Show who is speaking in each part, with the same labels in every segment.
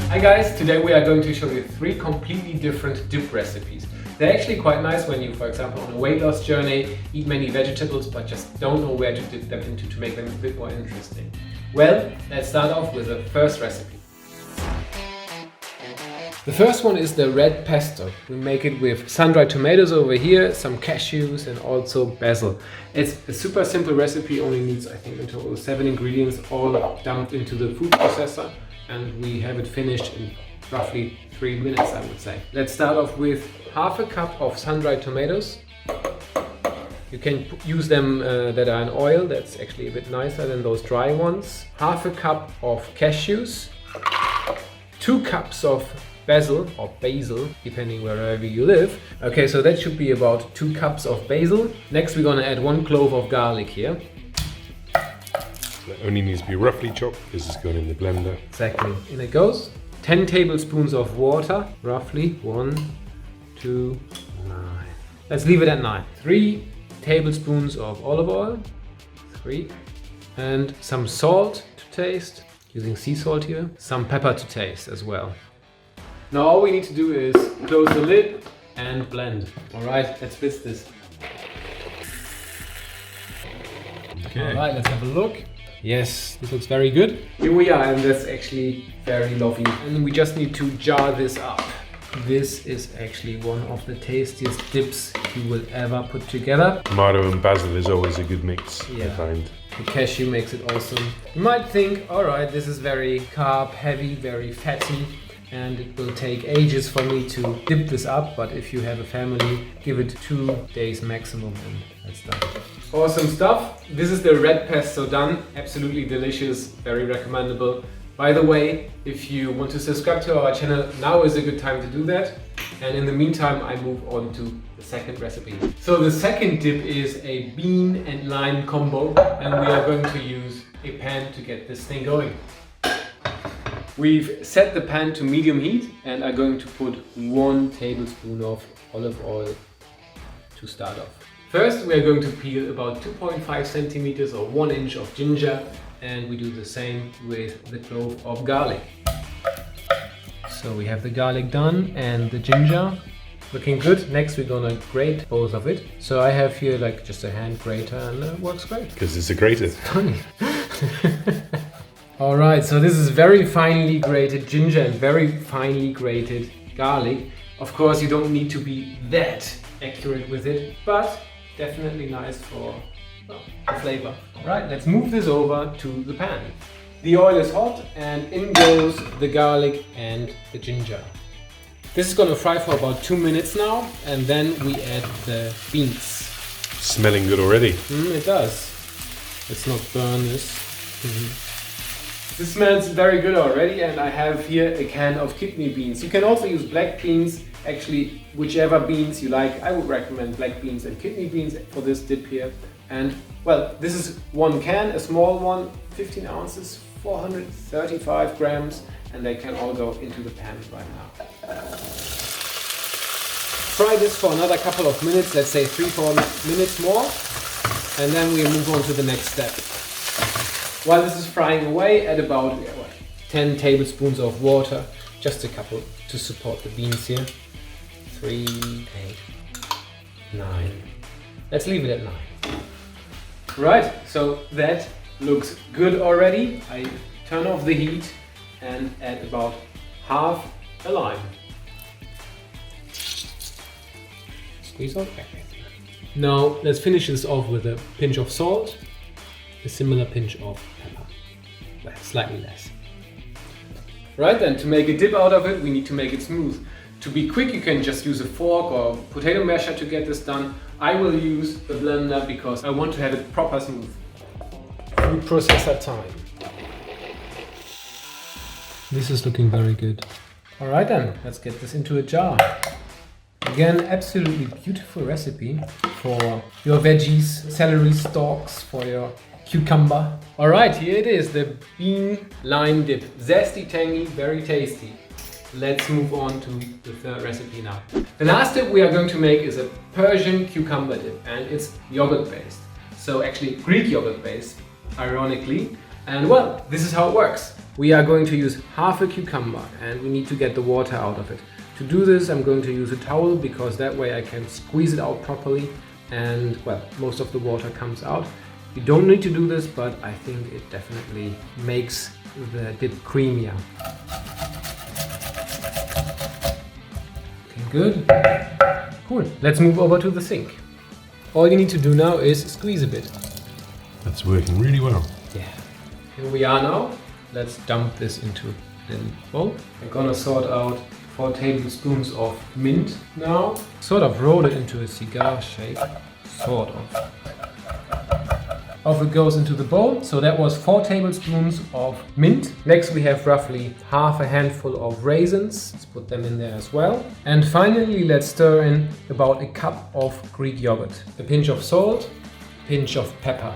Speaker 1: Hi guys, today we are going to show you 3 completely different dip recipes. They're actually quite nice when you, for example, on a weight loss journey, eat many vegetables but just don't know where to dip them into to make them a bit more interesting. Well, let's start off with the first recipe. The first one is the red pesto. We make it with sun-dried tomatoes over here, some cashews and also basil. It's a super simple recipe, only needs I think in total 7 ingredients, all dumped into the food processor, and we have it finished in roughly 3 minutes, I would say. Let's start off with half a cup of sun-dried tomatoes. You can use them that are in oil, that's actually a bit nicer than those dry ones. Half a cup of cashews, 2 cups of basil or basil, depending wherever you live. Okay, so that should be about 2 cups of basil. Next we're gonna add 1 clove of garlic here.
Speaker 2: That only needs to be roughly chopped because it's going in the blender.
Speaker 1: Exactly, in it goes. 10 tablespoons of water, roughly 1, 2, 9. Let's leave it at 9. 3 tablespoons of olive oil, 3, and some salt to taste, using sea salt here. Some pepper to taste as well. Now all we need to do is close the lid and blend. Alright, let's blitz this.
Speaker 2: Okay.
Speaker 1: Alright, let's have a look. Yes, this looks very good. Here we are, and that's actually very lovely. And we just need to jar this up. This is actually one of the tastiest dips you will ever put together.
Speaker 2: Tomato and basil is always a good mix,
Speaker 1: Yeah.
Speaker 2: I find.
Speaker 1: The cashew makes it awesome. You might think, alright, this is very carb heavy, very fatty, and it will take ages for me to dip this up, but if you have a family, give it 2 days maximum and that's done. Awesome stuff. This is the red pesto done. Absolutely delicious, very recommendable. By the way, if you want to subscribe to our channel, now is a good time to do that. And in the meantime, I move on to the second recipe. So the second dip is a bean and lime combo, and we are going to use a pan to get this thing going. We've set the pan to medium heat and are going to put 1 tablespoon of olive oil to start off. First, we are going to peel about 2.5 centimeters or 1 inch of ginger, and we do the same with the clove of garlic. So we have the garlic done and the ginger looking good. Next, we're gonna grate both of it. So I have here like just a hand grater, and it works great.
Speaker 2: Because it's a grater.
Speaker 1: Funny. Alright, so this is very finely grated ginger and very finely grated garlic. Of course, you don't need to be that accurate with it, but definitely nice for the flavor. Alright, let's move this over to the pan. The oil is hot and in goes the garlic and the ginger. This is gonna fry for about 2 minutes now, and then we add the beans.
Speaker 2: Smelling good already.
Speaker 1: It does. Let's not burn this. This smells very good already, and I have here a can of kidney beans. You can also use black beans, actually whichever beans you like. I would recommend black beans and kidney beans for this dip here. And well, this is 1 can, a small one, 15 ounces, 435 grams, and they can all go into the pan right now. Fry this for another couple of minutes, let's say 3-4 minutes more, and then we move on to the next step. While this is frying away, add about 10 tablespoons of water, just a couple to support the beans here. 3, 8, 9. Let's leave it at 9. Right, so that looks good already. I turn off the heat and add about half a lime. Squeeze out everything. Now let's finish this off with a pinch of salt. A similar pinch of pepper, well, slightly less. Right then, to make a dip out of it, we need to make it smooth. To be quick, you can just use a fork or potato masher to get this done. I will use the blender because I want to have it proper smooth. Food processor time. This is looking very good. Alright then, let's get this into a jar. Again, absolutely beautiful recipe for your veggies, celery stalks, for your cucumber. Alright, here it is, the bean lime dip. Zesty, tangy, very tasty. Let's move on to the third recipe now. The last dip we are going to make is a Persian cucumber dip, and it's yogurt based. So actually Greek yogurt based, ironically. And well, this is how it works. We are going to use half a cucumber and we need to get the water out of it. To do this, I'm going to use a towel because that way I can squeeze it out properly and well, most of the water comes out. You don't need to do this, but I think it definitely makes the dip creamier. Okay, good. Cool. Let's move over to the sink. All you need to do now is squeeze a bit.
Speaker 2: That's working really well.
Speaker 1: Yeah. Here we are now. Let's dump this into the bowl. I'm gonna sort out 4 tablespoons of mint now. Sort of roll it into a cigar shape. Sort of. Off it goes into the bowl. So that was 4 tablespoons of mint. Next we have roughly half a handful of raisins. Let's put them in there as well. And finally let's stir in about a cup of Greek yogurt. A pinch of salt, pinch of pepper.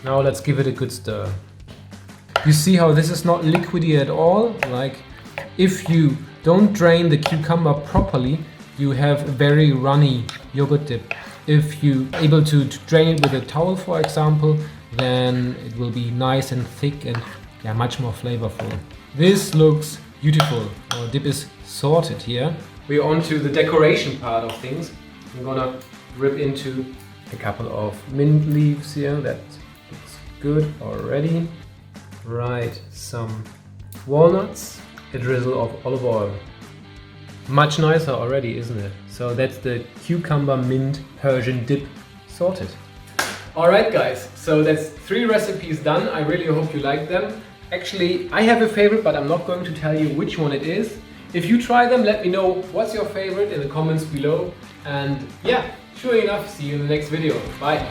Speaker 1: Now let's give it a good stir. You see how this is not liquidy at all? Like if you don't drain the cucumber properly, you have a very runny yogurt dip. If you're able to drain it with a towel, for example, then it will be nice and thick and yeah, much more flavorful. This looks beautiful. Our dip is sorted here. We're on to the decoration part of things. I'm gonna rip into a couple of mint leaves here. That looks good already. Right, some walnuts, a drizzle of olive oil. Much nicer already, isn't it? So that's the cucumber mint Persian dip sorted. Alright guys, so that's 3 recipes done. I really hope you like them. Actually, I have a favorite, but I'm not going to tell you which one it is. If you try them, let me know what's your favorite in the comments below. And yeah, sure enough, see you in the next video. Bye!